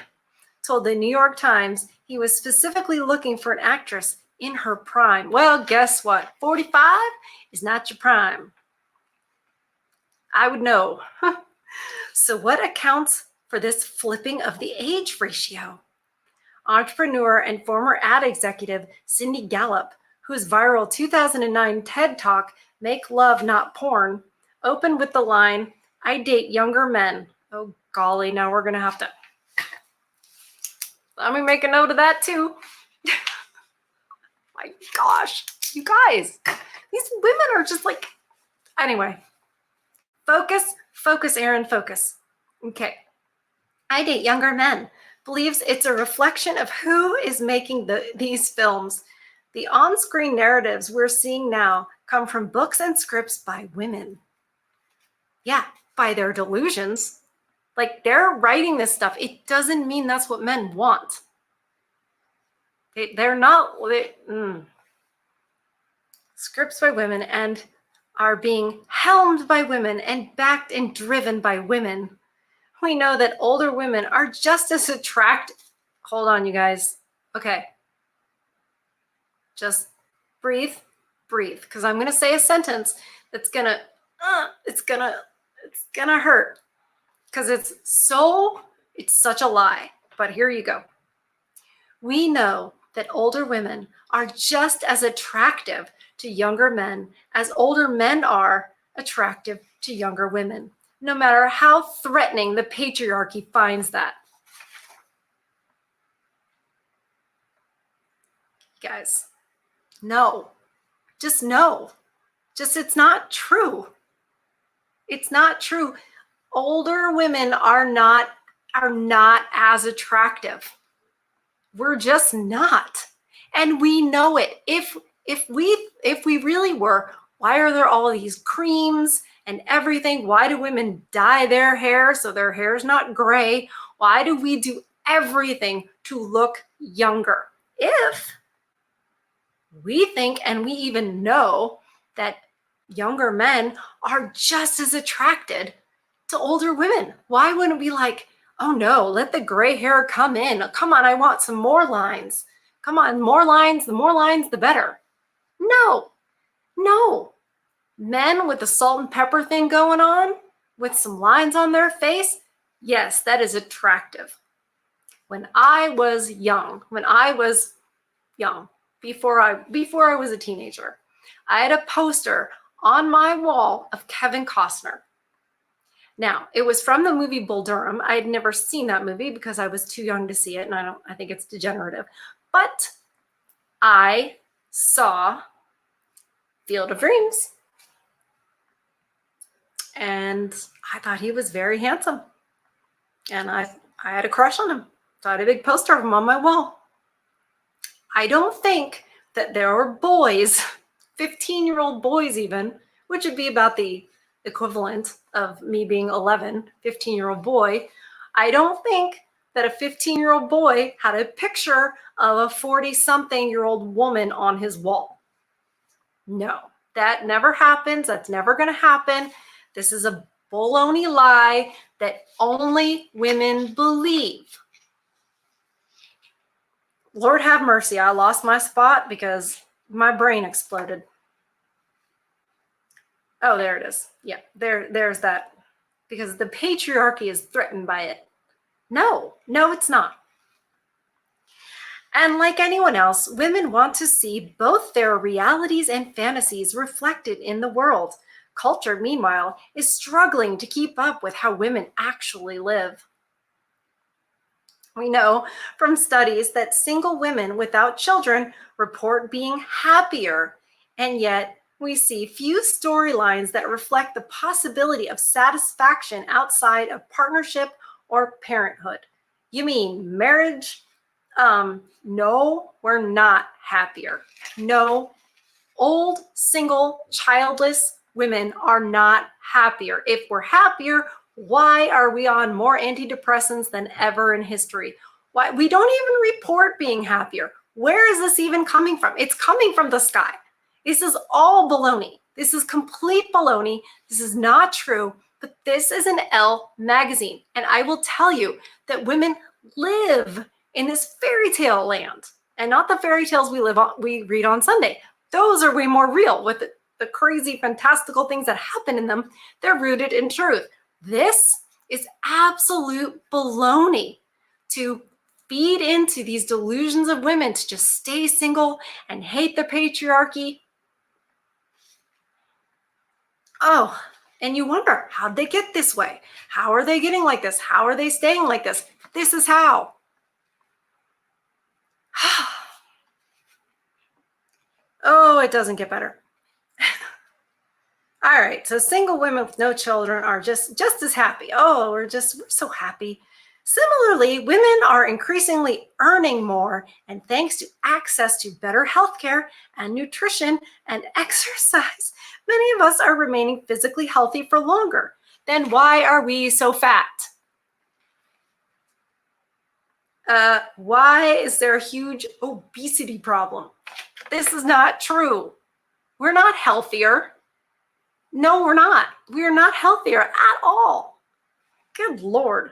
told the New York Times he was specifically looking for an actress in her prime. Well, guess what? 45 is not your prime. I would know. So what accounts for this flipping of the age ratio? Entrepreneur and former ad executive Cindy Gallup, whose viral 2009 TED Talk, Make Love Not Porn, opened with the line, "I date younger men." Oh, golly, now we're going to have to... Let me make a note of that too. My gosh, you guys, these women are just like, anyway, focus, Aaron, focus. Okay. I Date Younger Men believes it's a reflection of who is making these films. The on-screen narratives we're seeing now come from books and scripts by women. Yeah, by their delusions. Like, they're writing this stuff. It doesn't mean that's what men want. They're not... Scripts by women and are being helmed by women and backed and driven by women. We know that older women are just as attractive. Hold on, you guys. Okay. Just breathe, because I'm going to say a sentence that's going to, it's going to hurt, because it's such a lie. But here you go. We know that older women are just as attractive to younger men as older men are attractive to younger women, no matter how threatening the patriarchy finds that. Guys, no. Just no. Just, it's not true. It's not true. Older women are not as attractive. We're just not. And we know it. If we really were, why are there all these creams and everything? Why do women dye their hair so their hair's not gray? Why do we do everything to look younger? If we think, and we even know, that younger men are just as attracted to older women, why wouldn't we like, oh no, let the gray hair come in. Come on, I want some more lines. Come on, more lines, the better. No. Men with the salt and pepper thing going on, with some lines on their face, yes, that is attractive. When I was young, before I was a teenager, I had a poster on my wall of Kevin Costner. Now, it was from the movie Bull Durham. I had never seen that movie because I was too young to see it, and I think it's degenerative. But I saw Field of Dreams, and I thought he was very handsome. And I had a crush on him. So I had a big poster of him on my wall. I don't think that there were boys, 15-year-old boys even, which would be about the equivalent of me being 11, 15-year-old boy. I don't think that a 15-year-old boy had a picture of a 40-something-year-old woman on his wall. No, that never happens. That's never going to happen. This is a baloney lie that only women believe. Lord have mercy, I lost my spot because my brain exploded. Oh, there it is. Yeah, there's that. Because the patriarchy is threatened by it. No, it's not. And like anyone else, women want to see both their realities and fantasies reflected in the world. Culture, meanwhile, is struggling to keep up with how women actually live. We know from studies that single women without children report being happier, and yet we see few storylines that reflect the possibility of satisfaction outside of partnership or parenthood. You mean marriage? No, we're not happier. No, old, single, childless women are not happier. If we're happier, why are we on more antidepressants than ever in history? Why? We don't even report being happier. Where is this even coming from? It's coming from the sky. This is all baloney. This is complete baloney. This is not true, but this is an Elle magazine. And I will tell you that women live in this fairy tale land, and not the fairy tales we read on Sunday. Those are way more real with the crazy, fantastical things that happen in them. They're rooted in truth. This is absolute baloney to feed into these delusions of women to just stay single and hate the patriarchy. Oh, and you wonder, how'd they get this way? How are they getting like this? How are they staying like this? This is how. Oh, it doesn't get better. All right, so single women with no children are just as happy. Oh, we're so happy. Similarly, women are increasingly earning more, and thanks to access to better healthcare and nutrition and exercise, many of us are remaining physically healthy for longer. Then why are we so fat? Why is there a huge obesity problem? This is not true. We're not healthier. No, we're not. We are not healthier at all. Good Lord.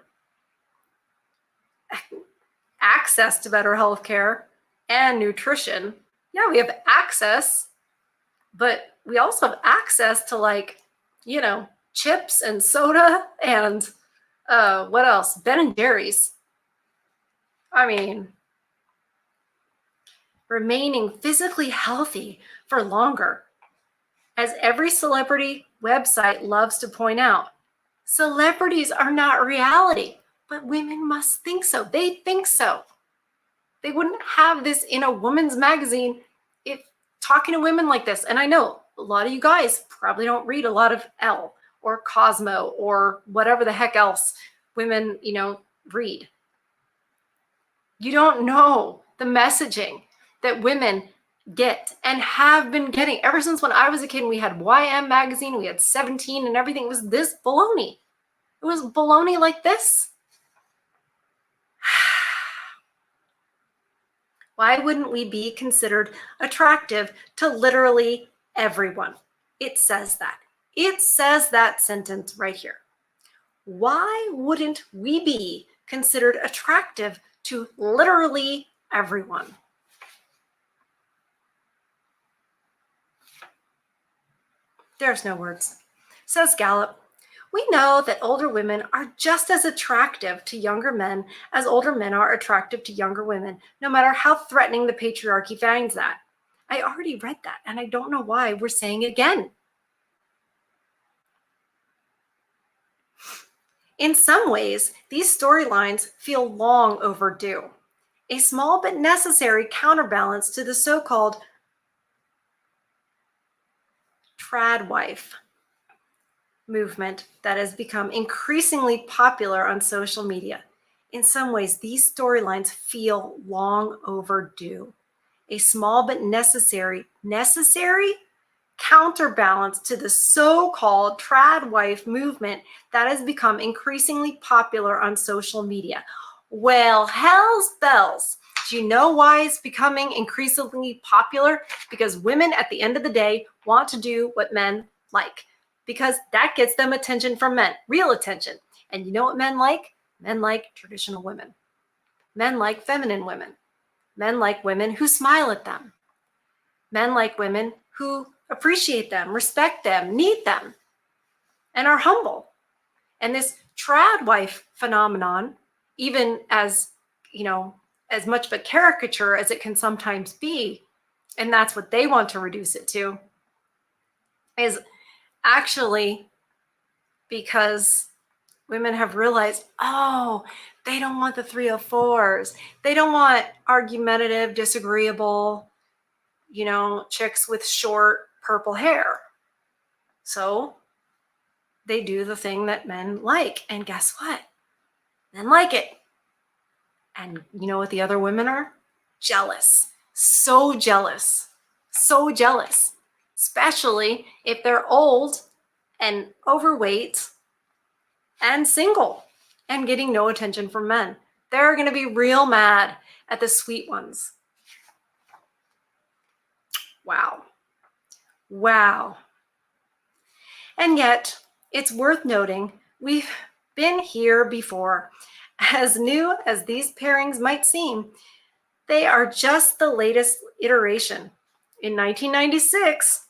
Access to better healthcare and nutrition. Yeah, we have access, but we also have access to chips and soda and what else? Ben and Jerry's. I mean, remaining physically healthy for longer. As every celebrity website loves to point out, celebrities are not reality, but women must think so. They think so. They wouldn't have this in a woman's magazine if talking to women like this. And I know a lot of you guys probably don't read a lot of Elle or Cosmo or whatever the heck else women, read. You don't know the messaging that women get and have been getting ever since when I was a kid. We had YM magazine, we had 17 and everything. It was this baloney. It was baloney like this. Why wouldn't we be considered attractive to literally everyone? It says that. It says that sentence right here. Why wouldn't we be considered attractive to literally everyone? There's no words. Says Gallup, We know that older women are just as attractive to younger men as older men are attractive to younger women, no matter how threatening the patriarchy finds that. I already read that, and I don't know why we're saying it again. In some ways, these storylines feel long overdue. A small but necessary counterbalance to the so-called trad wife movement that has become increasingly popular on social media. In some ways, these storylines feel long overdue. A small but necessary counterbalance to the so-called trad wife movement that has become increasingly popular on social media. Well, hell's bells. Do you know why it's becoming increasingly popular? Because women at the end of the day want to do what men like, because that gets them attention from men, real attention. And you know what men like? Men like traditional women. Men like feminine women. Men like women who smile at them. Men like women who appreciate them, respect them, need them, and are humble. And this trad wife phenomenon, even as, as much of a caricature as it can sometimes be, and that's what they want to reduce it to, is actually because women have realized, oh, they don't want the 304s. They don't want argumentative, disagreeable, chicks with short purple hair. So they do the thing that men like. And guess what? Men like it. And you know what the other women are? Jealous. So jealous. So jealous. Especially if they're old and overweight and single and getting no attention from men. They're going to be real mad at the sweet ones. Wow. Wow. And yet, it's worth noting, we've been here before. As new as these pairings might seem, they are just the latest iteration. In 1996,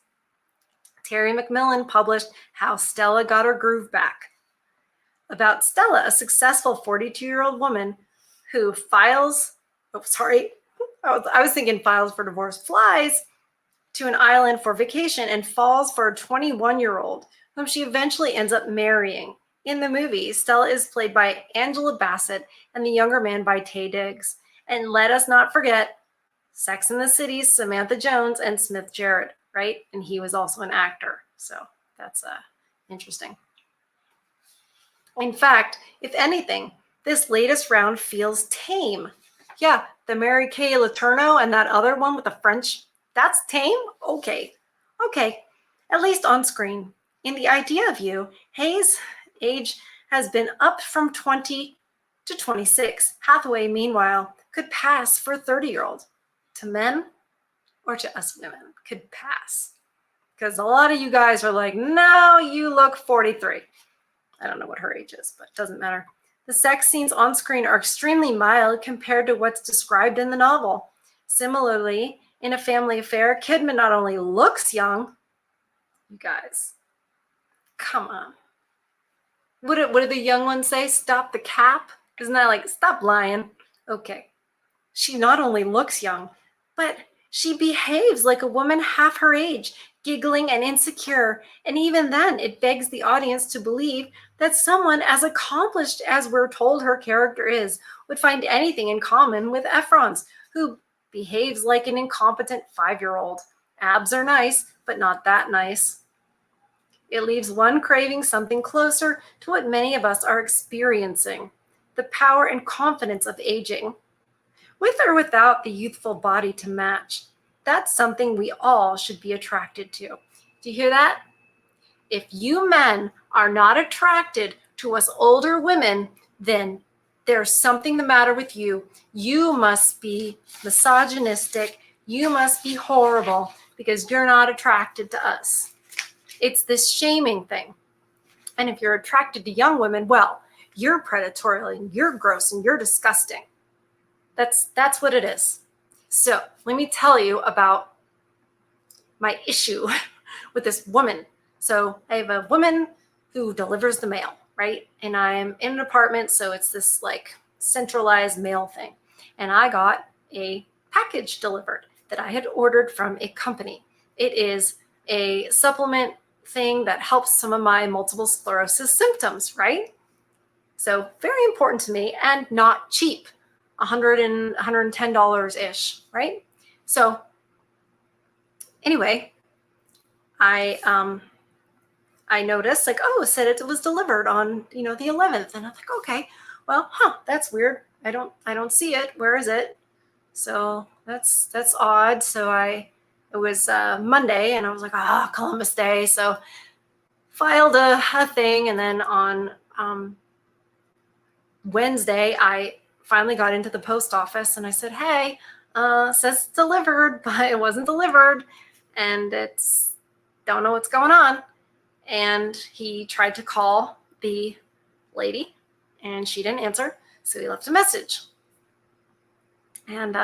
Terry McMillan published How Stella Got Her Groove Back, about Stella, a successful 42-year-old woman who flies to an island for vacation and falls for a 21-year-old whom she eventually ends up marrying. In the movie, Stella is played by Angela Bassett and the younger man by Taye Diggs. And let us not forget Sex and the City's Samantha Jones and Smith Jerrod, right? And he was also an actor. So that's interesting. In fact, if anything, this latest round feels tame. Yeah, the Mary Kay Letourneau and that other one with the French, that's tame? Okay, at least on screen. In the idea view, Hayes' age has been upped from 20 to 26. Hathaway, meanwhile, could pass for a 30-year-old. To men, or to us women, could pass. Because a lot of you guys are like, no, you look 43. I don't know what her age is, but it doesn't matter. The sex scenes on screen are extremely mild compared to what's described in the novel. Similarly, in A Family Affair, Kidman not only looks young, you guys, come on. What did the young ones say? Stop the cap? Isn't that like, stop lying? Okay. She not only looks young, but she behaves like a woman half her age, giggling and insecure. And even then, it begs the audience to believe that someone as accomplished as we're told her character is would find anything in common with Efron's, who behaves like an incompetent 5-year-old. Abs are nice, but not that nice. It leaves one craving something closer to what many of us are experiencing, the power and confidence of aging. With or without the youthful body to match, that's something we all should be attracted to. Do you hear that? If you men are not attracted to us older women, then there's something the matter with you. You must be misogynistic. You must be horrible because you're not attracted to us. It's this shaming thing. And if you're attracted to young women, well, you're predatory and you're gross and you're disgusting. That's what it is. So let me tell you about my issue with this woman. So I have a woman who delivers the mail, right? And I'm in an apartment, so it's this like centralized mail thing. And I got a package delivered that I had ordered from a company. It is a supplement thing that helps some of my multiple sclerosis symptoms, right? So very important to me and not cheap, $110 ish, right? So anyway, I noticed like, oh, it said it was delivered on, the 11th. And I'm like, okay, well, that's weird. I don't see it. Where is it? So that's odd. So it was Monday and I was like, Columbus Day. So filed a thing. And then on Wednesday, I finally got into the post office and I said, hey, says it's delivered, but it wasn't delivered. And don't know what's going on. And he tried to call the lady and she didn't answer. So he left a message. And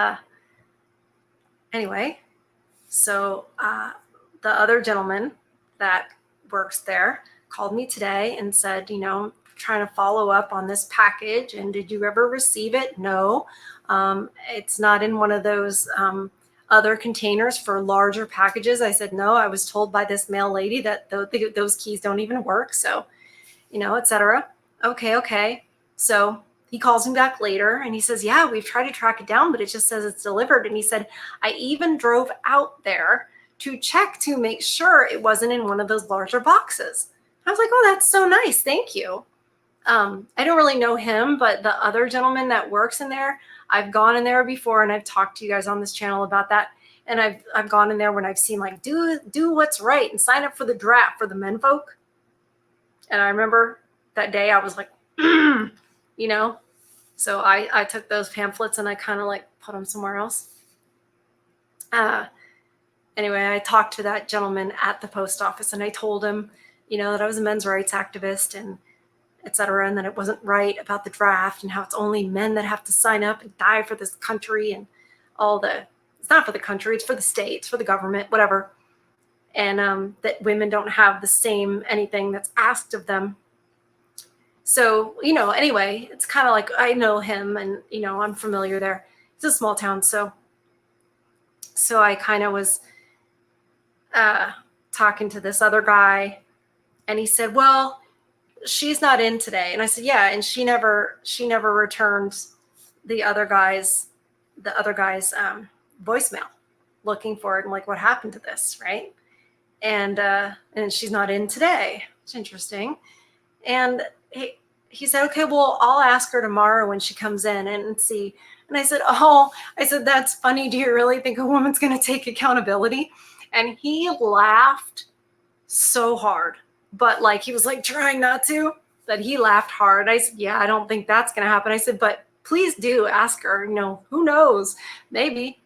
anyway, so the other gentleman that works there called me today and said, trying to follow up on this package. And did you ever receive it? No. It's not in one of those other containers for larger packages. I said, no, I was told by this mail lady that those keys don't even work. So, etc. Okay. So he calls me back later and he says, yeah, we've tried to track it down, but it just says it's delivered. And he said, I even drove out there to check to make sure it wasn't in one of those larger boxes. I was like, oh, that's so nice. Thank you. I don't really know him, but the other gentleman that works in there, I've gone in there before and I've talked to you guys on this channel about that. And I've gone in there when I've seen like, do what's right and sign up for the draft for the menfolk. And I remember that day I was like, so I took those pamphlets and I kind of like put them somewhere else. Anyway, I talked to that gentleman at the post office and I told him, that I was a men's rights activist and etc. And that it wasn't right about the draft and how it's only men that have to sign up and die for this country and it's not for the country, it's for the state, it's for the government, whatever. And that women don't have the same anything that's asked of them. So, anyway, it's kind of like I know him and, I'm familiar there. It's a small town. So I kind of was talking to this other guy and he said, well, she's not in today. And I said, yeah. And she never returned the other guy's voicemail looking for it. And like, what happened to this? Right. And she's not in today. It's interesting. And he said, okay, well, I'll ask her tomorrow when she comes in and see. And I said, that's funny. Do you really think a woman's going to take accountability? And he laughed so hard. But like, he was like trying not to, but he laughed hard. I said, yeah, I don't think that's going to happen. I said, but please do ask her, who knows? Maybe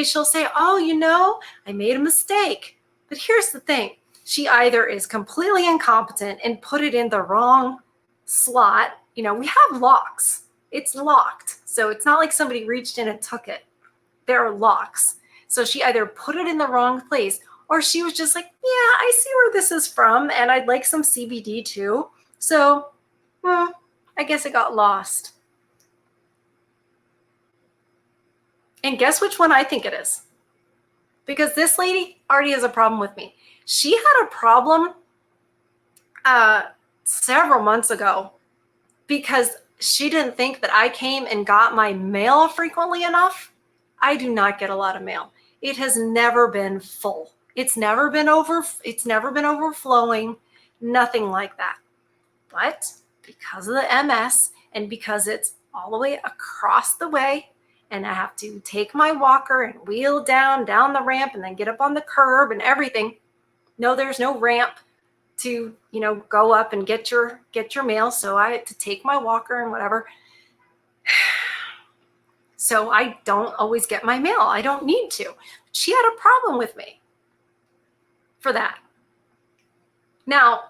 she'll say, oh, I made a mistake. But here's the thing. She either is completely incompetent and put it in the wrong slot. We have locks. It's locked. So it's not like somebody reached in and took it. There are locks. So she either put it in the wrong place or she was just like, yeah, I see where this is from. And I'd like some CBD too. So, I guess it got lost. And guess which one I think it is? Because this lady already has a problem with me. She had a problem several months ago because she didn't think that I came and got my mail frequently enough. I do not get a lot of mail. It has never been full. It's never been overflowing, nothing like that. But because of the MS and because it's all the way across the way and I have to take my walker and wheel down the ramp and then get up on the curb and everything. No, there's no ramp to, go up and get your mail. So I had to take my walker and whatever. So I don't always get my mail. I don't need to. She had a problem with me for that. Now,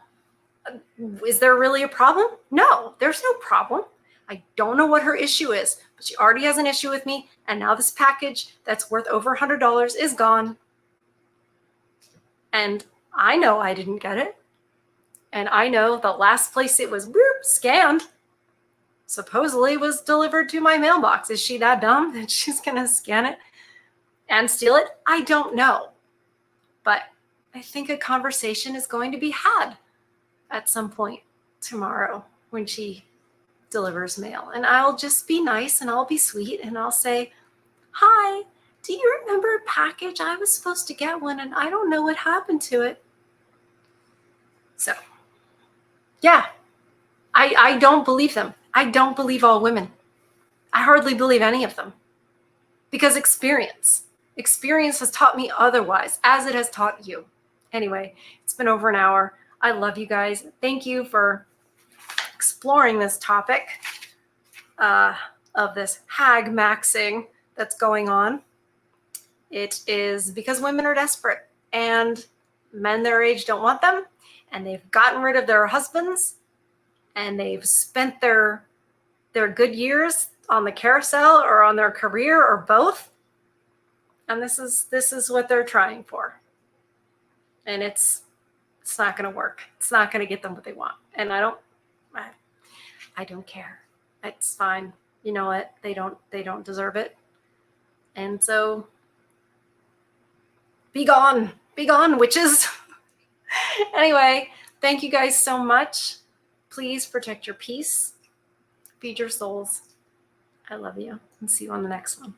is there really a problem? No, there's no problem. I don't know what her issue is, but she already has an issue with me. And now this package that's worth over $100 is gone. And I know I didn't get it. And I know the last place it was scanned supposedly was delivered to my mailbox. Is she that dumb that she's going to scan it and steal it? I don't know. But I think a conversation is going to be had at some point tomorrow when she delivers mail. And I'll just be nice and I'll be sweet and I'll say, hi, do you remember a package? I was supposed to get one and I don't know what happened to it. So, yeah, I don't believe them. I don't believe all women. I hardly believe any of them because experience has taught me otherwise, as it has taught you. Anyway, it's been over an hour. I love you guys. Thank you for exploring this topic of this Hagmaxxing that's going on. It is because women are desperate and men their age don't want them, and they've gotten rid of their husbands and they've spent their good years on the carousel or on their career or both. And this is what they're trying for. And it's not going to work. It's not going to get them what they want. And I don't care. It's fine. You know what? They don't deserve it. And so be gone, witches. Anyway, thank you guys so much. Please protect your peace. Feed your souls. I love you and see you on the next one.